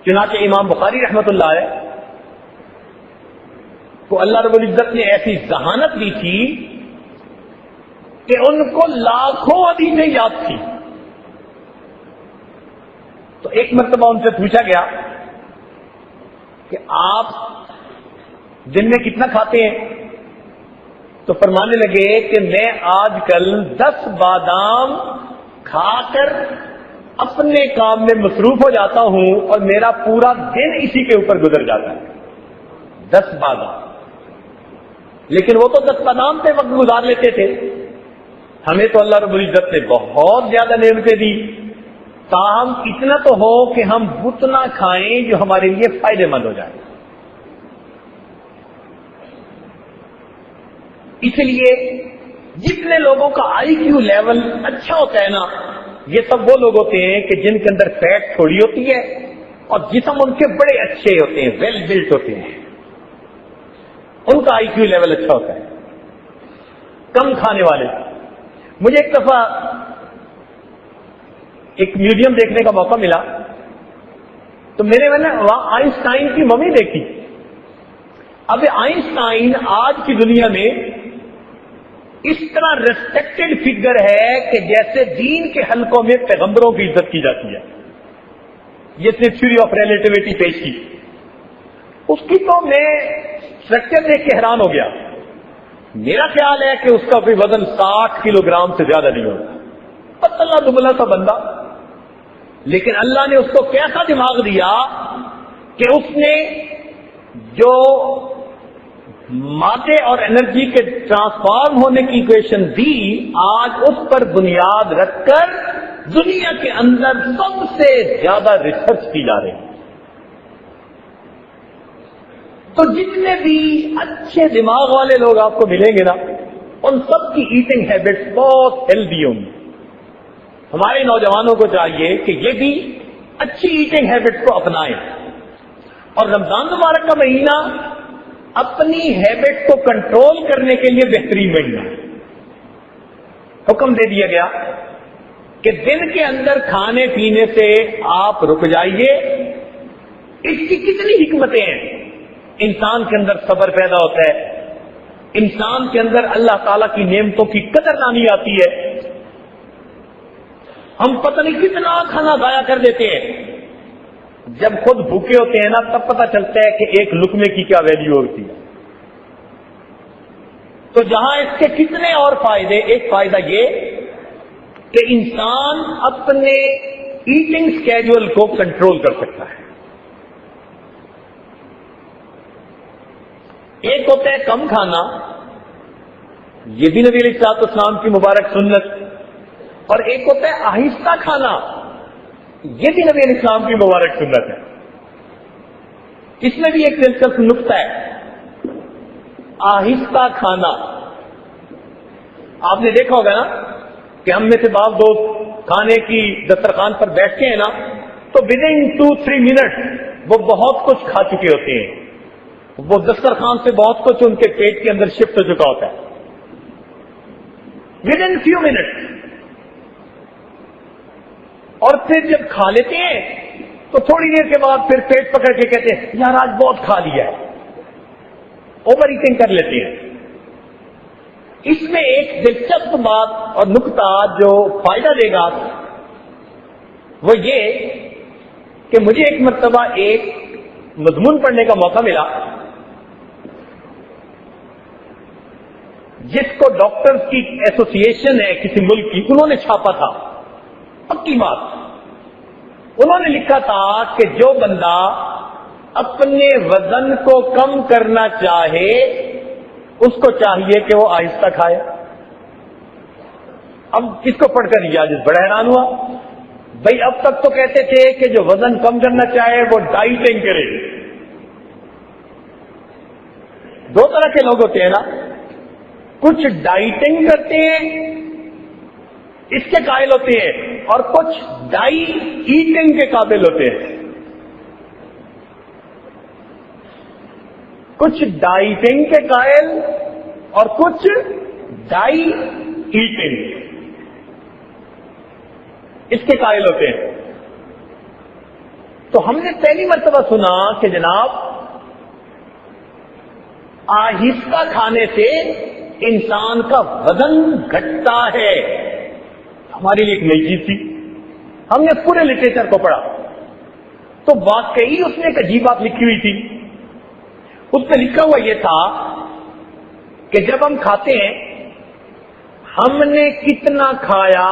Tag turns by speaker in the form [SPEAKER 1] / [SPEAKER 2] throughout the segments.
[SPEAKER 1] چنانچہ امام بخاری رحمۃ اللہ علیہ کو اللہ رب العزت نے ایسی ذہانت دی تھی کہ ان کو لاکھوں حدیثیں یاد تھی. تو ایک مرتبہ ان سے پوچھا گیا کہ آپ دن میں کتنا کھاتے ہیں؟ تو فرمانے لگے کہ میں آج کل 10 بادام کھا کر اپنے کام میں مصروف ہو جاتا ہوں اور میرا پورا دن اسی کے اوپر گزر جاتا ہے. 10 بادام. لیکن وہ تو 10 بادام پہ وقت گزار لیتے تھے. ہمیں تو اللہ رب العزت نے بہت زیادہ نعمتیں دی، تاہم اتنا تو ہو کہ ہم اتنا کھائیں جو ہمارے لیے فائدہ مند ہو جائے. اس لیے جتنے لوگوں کا آئی کیو لیول اچھا ہوتا ہے نا، یہ سب وہ لوگ ہوتے ہیں کہ جن کے اندر فیٹ تھوڑی ہوتی ہے اور جسم ان کے بڑے اچھے ہوتے ہیں، ویل بلٹ ہوتے ہیں. ان کا آئی کیو لیول اچھا ہوتا ہے. کم کھانے والے. مجھے ایک دفعہ ایک میوزیم دیکھنے کا موقع ملا تو میں نے وہاں آئنسٹائن کی ممی دیکھی. اب آئنسٹائن آج کی دنیا میں اس طرح ریسپیکٹڈ فگر ہے کہ جیسے دین کے حلقوں میں پیغمبروں کی عزت کی جاتی ہے. جس نے تھیوری آف ریلیٹیوٹی پیش کی، اس کی تو میں اسٹرکچر دیکھ کے حیران ہو گیا. میرا خیال ہے کہ اس کا کوئی وزن 60 کلو گرام سے زیادہ نہیں ہوگا. پتلا دبلا سا بندہ، لیکن اللہ نے اس کو کیسا دماغ دیا کہ اس نے جو مادے اور انرجی کے ٹرانسفارم ہونے کی ایکویشن دی، آج اس پر بنیاد رکھ کر دنیا کے اندر سب سے زیادہ ریسرچ کی جا رہی ہے. تو جتنے بھی اچھے دماغ والے لوگ آپ کو ملیں گے نا، ان سب کی ایٹنگ ہیبٹس بہت ہیلدی ہوں گی. ہمارے نوجوانوں کو چاہیے کہ یہ بھی اچھی ایٹنگ ہیبٹس کو اپنائیں، اور رمضان مبارک کا مہینہ اپنی ہیبٹ کو کنٹرول کرنے کے لیے بہترین مہینہ. حکم دے دیا گیا کہ دن کے اندر کھانے پینے سے آپ رک جائیے. اس کی کتنی حکمتیں ہیں. انسان کے اندر صبر پیدا ہوتا ہے، انسان کے اندر اللہ تعالیٰ کی نعمتوں کی قدر دانی آتی ہے. ہم پتہ نہیں کتنا کھانا ضائع کر دیتے ہیں. جب خود بھوکے ہوتے ہیں نا، تب پتہ چلتا ہے کہ ایک لقمے کی کیا ویلیو ہوتی ہے. تو جہاں اس کے کتنے اور فائدے، ایک فائدہ یہ کہ انسان اپنے ایٹنگ اسکیڈول کو کنٹرول کر سکتا ہے. ایک ہوتا ہے کم کھانا، یہ بھی نبی علیہ الصلوۃ والسلام کی مبارک سنت، اور ایک ہوتا ہے آہستہ کھانا، یہ بھی نبی علیہ السلام کی مبارک سنت ہے. اس میں بھی ایک دلچسپ نقطہ ہے، آہستہ کھانا. آپ نے دیکھا ہوگا نا کہ ہم میں سے بعض دوست کھانے کی دسترخوان پر بیٹھتے ہیں نا، تو ودن 2-3 منٹ وہ بہت کچھ کھا چکے ہوتے ہیں. وہ دسترخوان سے بہت کچھ ان کے پیٹ کے اندر شفٹ ہو چکا ہوتا ہے ودن فیو منٹ. اور پھر جب کھا لیتے ہیں تو تھوڑی دیر کے بعد پھر پیٹ پکڑ کے کہتے ہیں یار آج بہت کھا لیا ہے، اوور ایٹنگ کر لیتے ہیں. اس میں ایک دلچسپ بات اور نقطہ جو فائدہ دے گا وہ یہ کہ مجھے ایک مرتبہ ایک مضمون پڑھنے کا موقع ملا جس کو ڈاکٹرز کی ایسوسی ایشن ہے کسی ملک کی، انہوں نے چھاپا تھا. پکی بات، انہوں نے لکھا تھا کہ جو بندہ اپنے وزن کو کم کرنا چاہے اس کو چاہیے کہ وہ آہستہ کھائے. اب اس کو پڑھ کر یہ بڑا حیران ہوا. بھائی اب تک تو کہتے تھے کہ جو وزن کم کرنا چاہے وہ ڈائٹنگ کرے. دو طرح کے لوگ ہوتے ہیں نا، کچھ ڈائٹنگ کرتے ہیں اس کے قائل ہوتے ہیں، اور کچھ ڈائی ایٹنگ کے قابل ہوتے ہیں. کچھ ڈائٹنگ کے قائل اور کچھ ڈائی ایٹنگ اس کے قائل ہوتے ہیں. تو ہم نے پہلی مرتبہ سنا کہ جناب آہستہ کھانے سے انسان کا وزن گھٹتا ہے. ہمارے لیے ایک نئی چیز تھی. ہم نے پورے لٹریچر کو پڑھا تو واقعی اس نے ایک عجیب بات لکھی ہوئی تھی. اس میں لکھا ہوا یہ تھا کہ جب ہم کھاتے ہیں ہم نے کتنا کھایا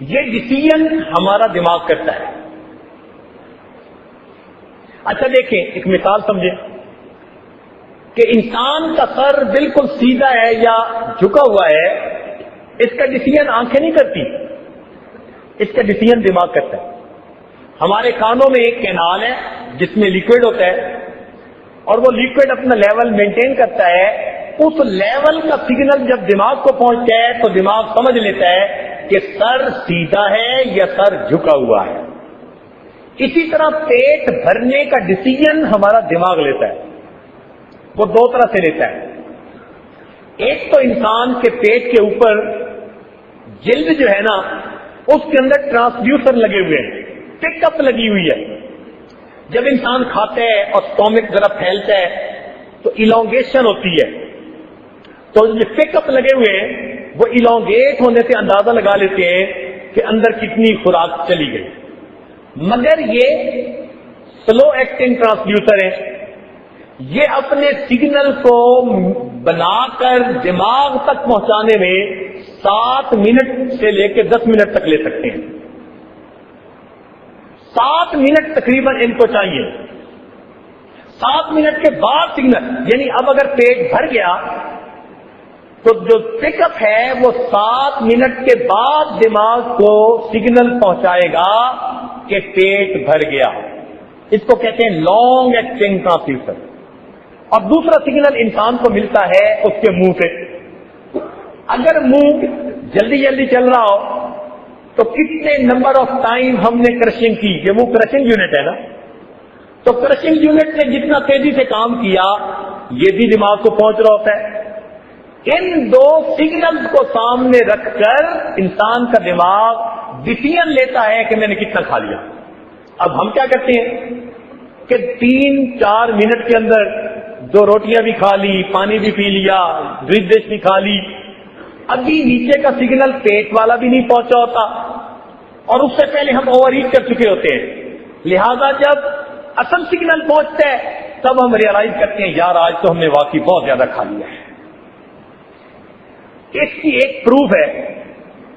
[SPEAKER 1] یہ ڈیسیژن ہمارا دماغ کرتا ہے. اچھا دیکھیں ایک مثال سمجھیں کہ انسان کا سر بالکل سیدھا ہے یا جھکا ہوا ہے, اس کا ڈیسیژن آنکھیں نہیں کرتی, اس کا ڈیسیژن دماغ کرتا ہے. ہمارے کانوں میں ایک کینال ہے جس میں لیکوڈ ہوتا ہے اور وہ لیکوڈ اپنا لیول مینٹین کرتا ہے. اس لیول کا سگنل جب دماغ کو پہنچتا ہے تو دماغ سمجھ لیتا ہے کہ سر سیدھا ہے یا سر جھکا ہوا ہے. اسی طرح پیٹ بھرنے کا ڈیسیژن ہمارا دماغ لیتا ہے. وہ دو طرح سے لیتا ہے. ایک تو انسان کے پیٹ کے اوپر جلد جو ہے نا اس کے اندر ٹرانسڈیوسر لگے ہوئے ہیں, پک اپ لگی ہوئی ہے. جب انسان کھاتا ہے اور اسٹومک ذرا پھیلتا ہے تو الانگیشن ہوتی ہے, تو یہ پک اپ لگے ہوئے ہیں وہ الانگیٹ ہونے سے اندازہ لگا لیتے ہیں کہ اندر کتنی خوراک چلی گئی. مگر یہ سلو ایکٹنگ ٹرانسڈیوسر ہے, یہ اپنے سگنل کو بنا کر دماغ تک پہنچانے میں 7 منٹ سے لے کے 10 منٹ تک لے سکتے ہیں. 7 منٹ تقریباً ان کو چاہیے. 7 منٹ کے بعد سگنل, یعنی اب اگر پیٹ بھر گیا تو جو پک اپ ہے وہ 7 منٹ کے بعد دماغ کو سگنل پہنچائے گا کہ پیٹ بھر گیا. اس کو کہتے ہیں لانگ ایکٹنگ ٹرانسڈیوسر. اور دوسرا سگنل انسان کو ملتا ہے اس کے منہ سے. اگر منہ جلدی جلدی چل رہا ہو تو کتنے نمبر آف ٹائم ہم نے کرشنگ کی, کہ وہ کرشنگ یونٹ ہے نا, تو کرشنگ یونٹ نے جتنا تیزی سے کام کیا یہ بھی دماغ کو پہنچ رہا ہوتا ہے. ان دو سگنلز کو سامنے رکھ کر انسان کا دماغ ڈیسیژن لیتا ہے کہ میں نے کتنا کھا لیا. اب ہم کیا کرتے ہیں کہ 3-4 منٹ کے اندر 2 روٹیاں بھی کھا لی, پانی بھی پی لیا, ڈش بھی کھا لی, ابھی نیچے کا سگنل پیٹ والا بھی نہیں پہنچا ہوتا اور اس سے پہلے ہم اوور ایٹ کر چکے ہوتے ہیں. لہذا جب اصل سگنل پہنچتا ہے تب ہم ریئلائز کرتے ہیں یار آج تو ہم نے واقعی بہت زیادہ کھا لیا ہے. اس کی ایک پروف ہے.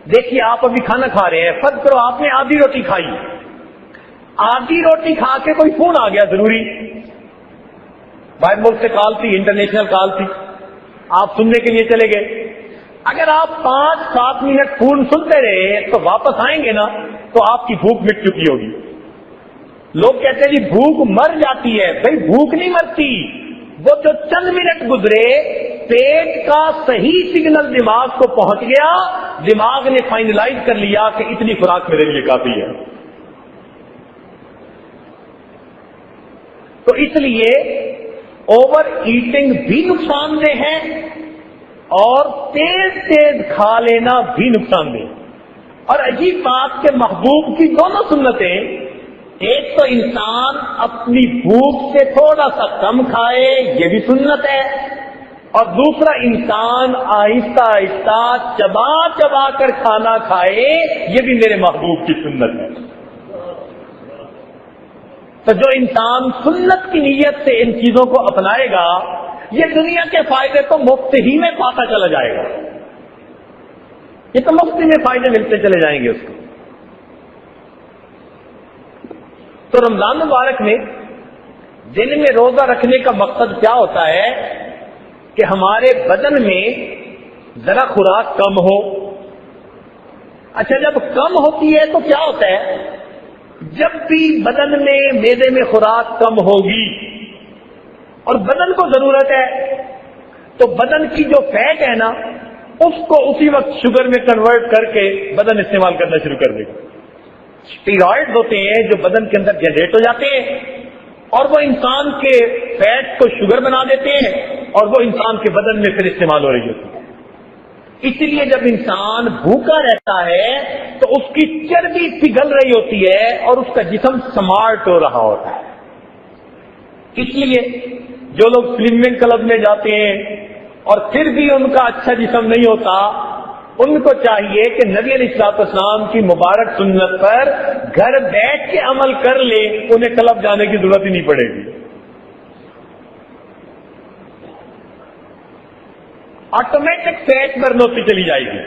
[SPEAKER 1] دیکھیے آپ ابھی کھانا کھا رہے ہیں, فرض کرو آپ نے آدھی روٹی کھائی, آدھی روٹی کھا کے کوئی فون آ گیا, ضروری باہر ملک سے کال تھی, انٹرنیشنل کال تھی, آپ سننے کے لیے چلے گئے. اگر آپ 5-7 منٹ فون سنتے رہے تو واپس آئیں گے نا تو آپ کی بھوک مٹ چکی ہوگی. لوگ کہتے ہیں جی بھوک مر جاتی ہے. بھائی بھوک نہیں مرتی, وہ جو چند منٹ گزرے پیٹ کا صحیح سگنل دماغ کو پہنچ گیا, دماغ نے فائنلائز کر لیا کہ اتنی خوراک میرے لیے کافی ہے. تو اس لیے اوور ایٹنگ بھی نقصان دہ ہے اور تیز تیز کھا لینا بھی نقصان دہ. اور عجیب بات کہ محبوب کی دونوں سنتیں, ایک تو انسان اپنی بھوک سے تھوڑا سا کم کھائے یہ بھی سنت ہے, اور دوسرا انسان آہستہ آہستہ چبا چبا کر کھانا کھائے یہ بھی میرے محبوب کی سنت ہے. تو جو انسان سنت کی نیت سے ان چیزوں کو اپنائے گا یہ دنیا کے فائدے تو مفت ہی میں پاتا چلا جائے گا. یہ تو مفت میں فائدے ملتے چلے جائیں گے اس کو. تو رمضان مبارک میں دن میں روزہ رکھنے کا مقصد کیا ہوتا ہے کہ ہمارے بدن میں ذرا خوراک کم ہو. اچھا جب کم ہوتی ہے تو کیا ہوتا ہے, جب بھی بدن میں معدے میں خوراک کم ہوگی اور بدن کو ضرورت ہے تو بدن کی جو فیٹ ہے نا اس کو اسی وقت شوگر میں کنورٹ کر کے بدن استعمال کرنا شروع کر دے گا. اسٹیرائڈز ہوتے ہیں جو بدن کے اندر جنریٹ ہو جاتے ہیں اور وہ انسان کے فیٹ کو شوگر بنا دیتے ہیں اور وہ انسان کے بدن میں پھر استعمال ہو رہی ہوتی ہے. اس لیے جب انسان بھوکا رہتا ہے تو اس کی چربی پگھل رہی ہوتی ہے اور اس کا جسم سمارٹ ہو رہا ہوتا ہے. اس لیے جو لوگ سوئمنگ کلب میں جاتے ہیں اور پھر بھی ان کا اچھا جسم نہیں ہوتا، ان کو چاہیے کہ نبی علیہ الصلوۃ والسلام کی مبارک سنت پر گھر بیٹھ کے عمل کر لے، انہیں کلب جانے کی ضرورت ہی نہیں پڑے گی. آٹومیٹک فیٹ برن ہوتی چلی جائے گی.